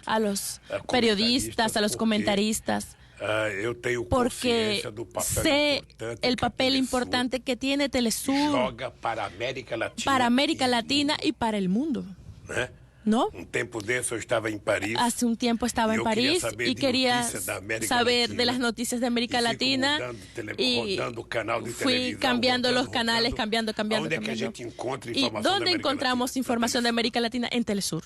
a los periodistas, a los comentaristas, porque sé el papel importante que tiene Telesur para América Latina y para el mundo. ¿No? Hace un tiempo estaba en París y quería saber de las noticias de América Latina y fui cambiando los canales, cambiando. ¿Y dónde encontramos información de América Latina? En Telesur.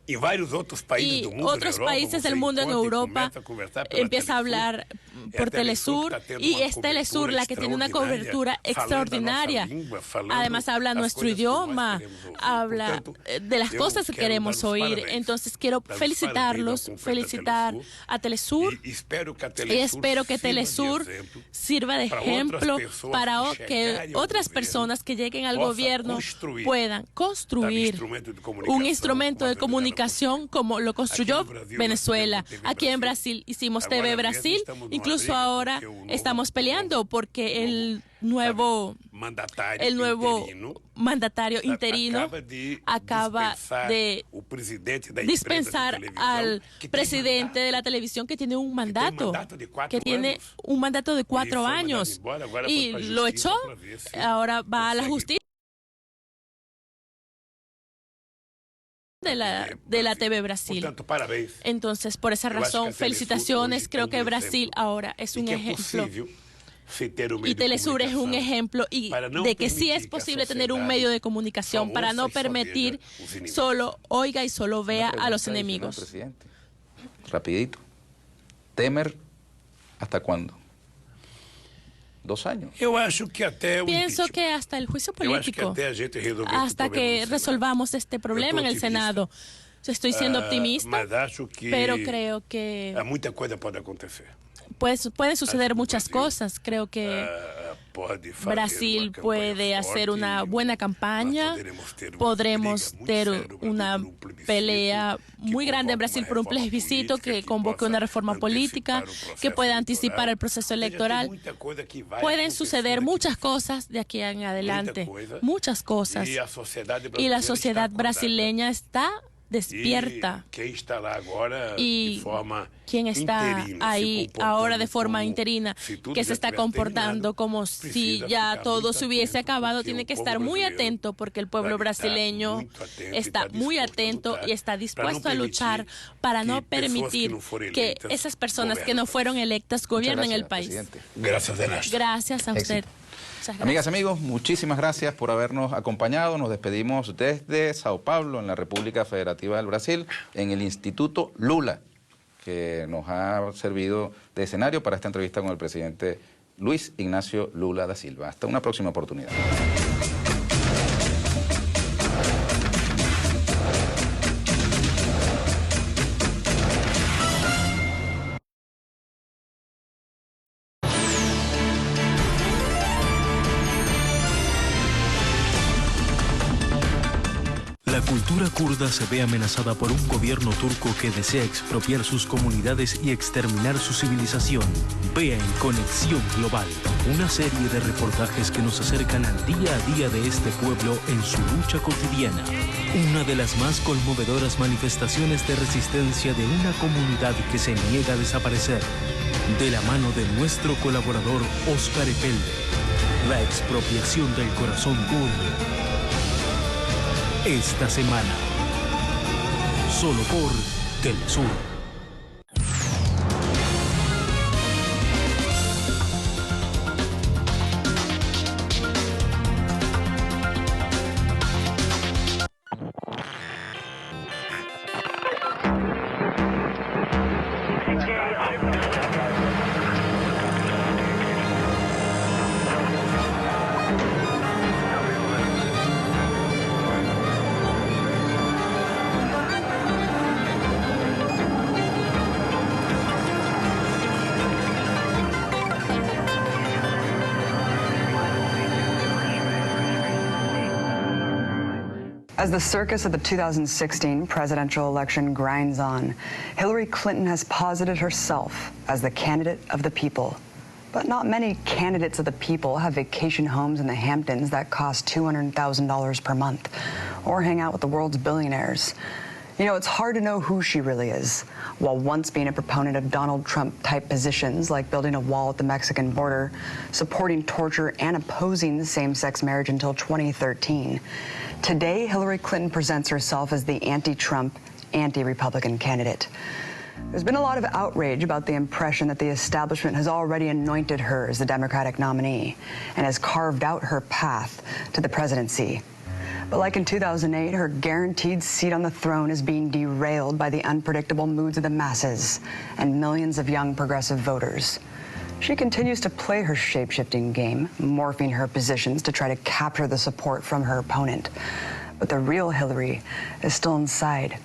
Y otros países del mundo, en Europa, empieza a hablar por Telesur, y es Telesur la que tiene una cobertura extraordinaria. Además habla nuestro idioma, habla de las cosas que queremos oír. Entonces quiero felicitar a Telesur, y espero que Telesur sirva de ejemplo para que otras personas que lleguen al gobierno puedan construir un instrumento de comunicación como lo construyó Venezuela. Aquí en Brasil hicimos TV Brasil, incluso ahora estamos peleando porque el nuevo mandatario interino acaba de dispensar al presidente de la televisión, que tiene un mandato de 4 años, y lo echó. Ahora va a la justicia de la TV Brasil. Entonces, por esa razón, felicitaciones. Creo que Brasil ahora es un ejemplo, y Telesur es un ejemplo de que sí es posible tener un medio de comunicación para no permitir solo oiga y solo vea a los enemigos. Rapidito. Temer, ¿hasta cuándo? 2 años. Pienso que hasta el juicio político, hasta que resolvamos este problema en el Senado. Estoy siendo optimista, pero creo que pueden suceder muchas cosas. Creo que Brasil puede hacer una buena campaña. Podremos tener una pelea muy grande en Brasil por un plebiscito que convoque una reforma política, que pueda anticipar el proceso electoral. Pueden suceder muchas cosas de aquí en adelante, muchas cosas. Y la sociedad brasileña está despierta. Y quien está ahí ahora de forma interina, que se está comportando como si ya todo se hubiese acabado, tiene que estar muy atento, porque el pueblo brasileño está muy atento y está dispuesto a luchar para no permitir que esas personas que no fueron electas gobiernen el país. Gracias a usted. Amigas, amigos, muchísimas gracias por habernos acompañado. Nos despedimos desde Sao Paulo, en la República Federativa del Brasil, en el Instituto Lula, que nos ha servido de escenario para esta entrevista con el presidente Luis Ignacio Lula da Silva. Hasta una próxima oportunidad. La cultura kurda se ve amenazada por un gobierno turco que desea expropiar sus comunidades y exterminar su civilización. Vea en Conexión Global, una serie de reportajes que nos acercan al día a día de este pueblo en su lucha cotidiana. Una de las más conmovedoras manifestaciones de resistencia de una comunidad que se niega a desaparecer. De la mano de nuestro colaborador Óscar Epelde. La expropiación del corazón kurdo. Esta semana, solo por Telesur. As the circus of the 2016 presidential election grinds on, Hillary Clinton has posited herself as the candidate of the people. But not many candidates of the people have vacation homes in the Hamptons that cost $200,000 per month, or hang out with the world's billionaires. You know, it's hard to know who she really is. While once being a proponent of Donald Trump-type positions like building a wall at the Mexican border, supporting torture, and opposing same-sex marriage until 2013, today Hillary Clinton presents herself as the anti-Trump, anti-Republican candidate. There's been a lot of outrage about the impression that the establishment has already anointed her as the Democratic nominee and has carved out her path to the presidency. But like in 2008, her guaranteed seat on the throne is being derailed by the unpredictable moods of the masses and millions of young progressive voters. She continues to play her shape-shifting game, morphing her positions to try to capture the support from her opponent. But the real Hillary is still inside.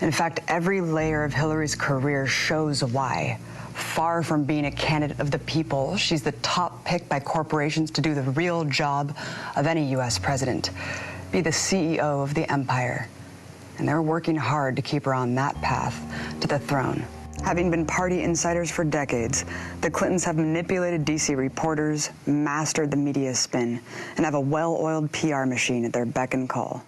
In fact, every layer of Hillary's career shows why. Far from being a candidate of the people, she's the top pick by corporations to do the real job of any U.S. president. Be the CEO of the empire. And they're working hard to keep her on that path to the throne. Having been party insiders for decades, the Clintons have manipulated D.C. reporters, mastered the media spin, and have a well-oiled PR machine at their beck and call.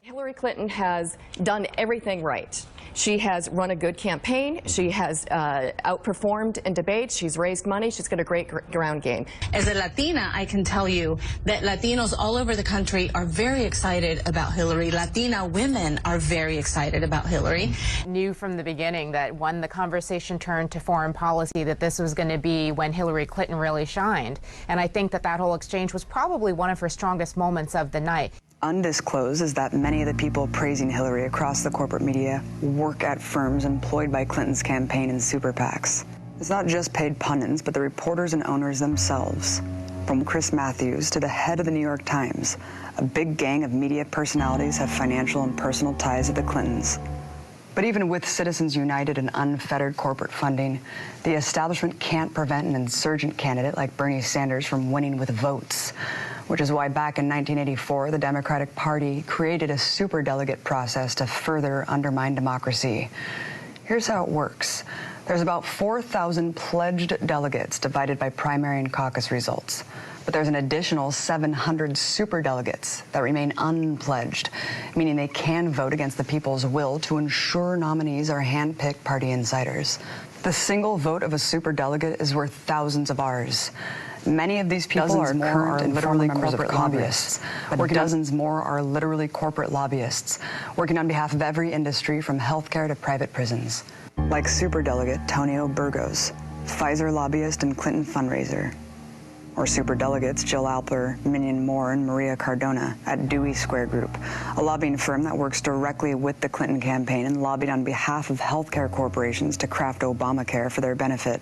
Hillary Clinton has done everything right. She has run a good campaign. She has outperformed in debates. She's raised money. She's got a great ground game. As a Latina, I can tell you that Latinos all over the country are very excited about Hillary. Latina women are very excited about Hillary. Knew from the beginning that when the conversation turned to foreign policy that this was going to be when Hillary Clinton really shined. And I think that that whole exchange was probably one of her strongest moments of the night. Undisclosed is that many of the people praising Hillary across the corporate media work at firms employed by Clinton's campaign and super PACs. It's not just paid pundits, but the reporters and owners themselves. From Chris Matthews to the head of the New York Times, a big gang of media personalities have financial and personal ties to the Clintons. But even with Citizens United and unfettered corporate funding, the establishment can't prevent an insurgent candidate like Bernie Sanders from winning with votes, which is why back in 1984, the Democratic Party created a superdelegate process to further undermine democracy. Here's how it works. There's about 4,000 pledged delegates divided by primary and caucus results. But there's an additional 700 superdelegates that remain unpledged, meaning they can vote against the people's will to ensure nominees are hand-picked party insiders. The single vote of a superdelegate is worth thousands of hours. Many of these people are current and literally corporate lobbyists, but dozens more are literally corporate lobbyists, working on behalf of every industry from healthcare to private prisons. Like superdelegate Tonio Burgos, Pfizer lobbyist and Clinton fundraiser. Or superdelegates Jill Alper, Minion Moore, and Maria Cardona at Dewey Square Group, a lobbying firm that works directly with the Clinton campaign and lobbied on behalf of healthcare corporations to craft Obamacare for their benefit.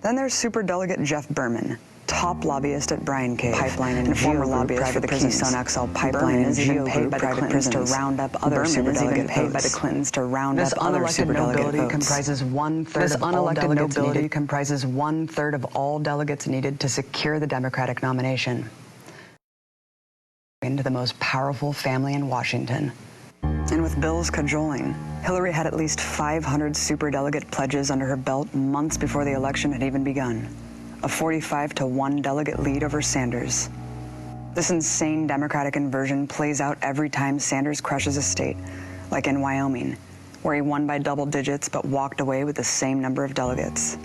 Then there's superdelegate Jeff Berman, top lobbyist at Bryan Cave, pipeline and former lobbyist for the Keystone XL pipeline, is even paid by the Clintons to round up other superdelegates. Paid by the Clintons to round up other superdelegate votes. Comprises one-third of all delegates needed. Comprises one-third of all delegates needed to secure the Democratic nomination. Into the most powerful family in Washington. And with Bill's cajoling, Hillary had at least 500 superdelegate pledges under her belt months before the election had even begun. A 45-to-1 delegate lead over Sanders. This insane Democratic inversion plays out every time Sanders crushes a state, like in Wyoming, where he won by double digits but walked away with the same number of delegates.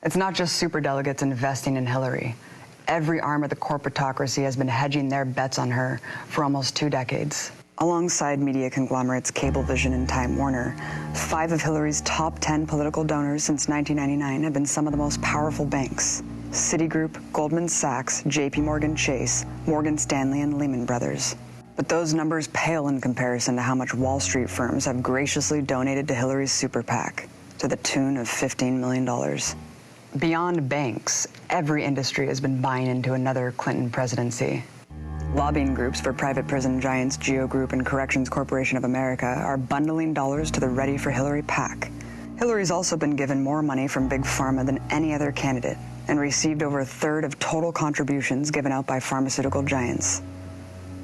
It's not just superdelegates investing in Hillary. Every arm of the corporatocracy has been hedging their bets on her for almost 2 decades. Alongside media conglomerates Cablevision and Time Warner, 5 of Hillary's top 10 political donors since 1999 have been some of the most powerful banks: Citigroup, Goldman Sachs, JP Morgan Chase, Morgan Stanley, and Lehman Brothers. But those numbers pale in comparison to how much Wall Street firms have graciously donated to Hillary's super PAC, to the tune of $15 million. Beyond banks, every industry has been buying into another Clinton presidency. Lobbying groups for private prison giants Geo Group and Corrections Corporation of America are bundling dollars to the Ready for Hillary PAC. Hillary's also been given more money from Big Pharma than any other candidate and received over a third of total contributions given out by pharmaceutical giants.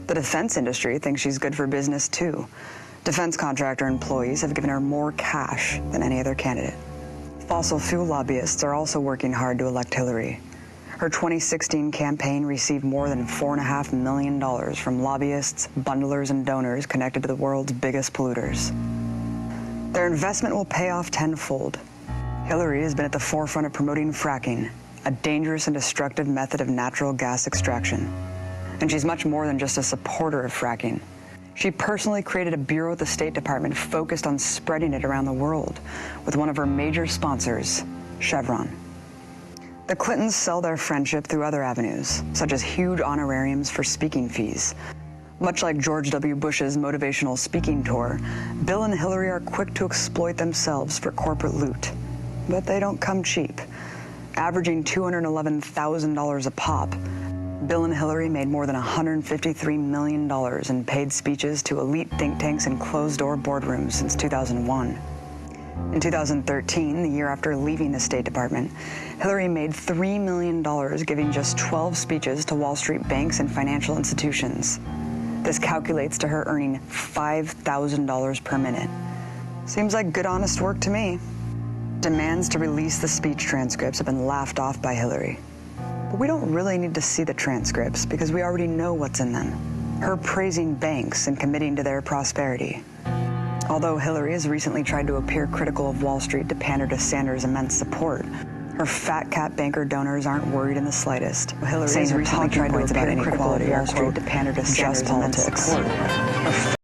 The defense industry thinks she's good for business too. Defense contractor employees have given her more cash than any other candidate. Fossil fuel lobbyists are also working hard to elect Hillary. Her 2016 campaign received more than $4.5 million from lobbyists, bundlers, and donors connected to the world's biggest polluters. Their investment will pay off tenfold. Hillary has been at the forefront of promoting fracking, a dangerous and destructive method of natural gas extraction. And she's much more than just a supporter of fracking. She personally created a bureau at the State Department focused on spreading it around the world, with one of her major sponsors, Chevron. The Clintons sell their friendship through other avenues, such as huge honorariums for speaking fees. Much like George W. Bush's motivational speaking tour, Bill and Hillary are quick to exploit themselves for corporate loot. But they don't come cheap. Averaging $211,000 a pop, Bill and Hillary made more than $153 million in paid speeches to elite think tanks and closed-door boardrooms since 2001. In 2013, the year after leaving the State Department, Hillary made $3 million giving just 12 speeches to Wall Street banks and financial institutions. This calculates to her earning $5,000 per minute. Seems like good, honest work to me. Demands to release the speech transcripts have been laughed off by Hillary. But we don't really need to see the transcripts because we already know what's in them. Her praising banks and committing to their prosperity. Although Hillary has recently tried to appear critical of Wall Street to pander to Sanders' immense support, her fat cat banker donors aren't worried in the slightest. Hillary has recently tried to appear critical of Wall Street to pander to Sanders' immense support.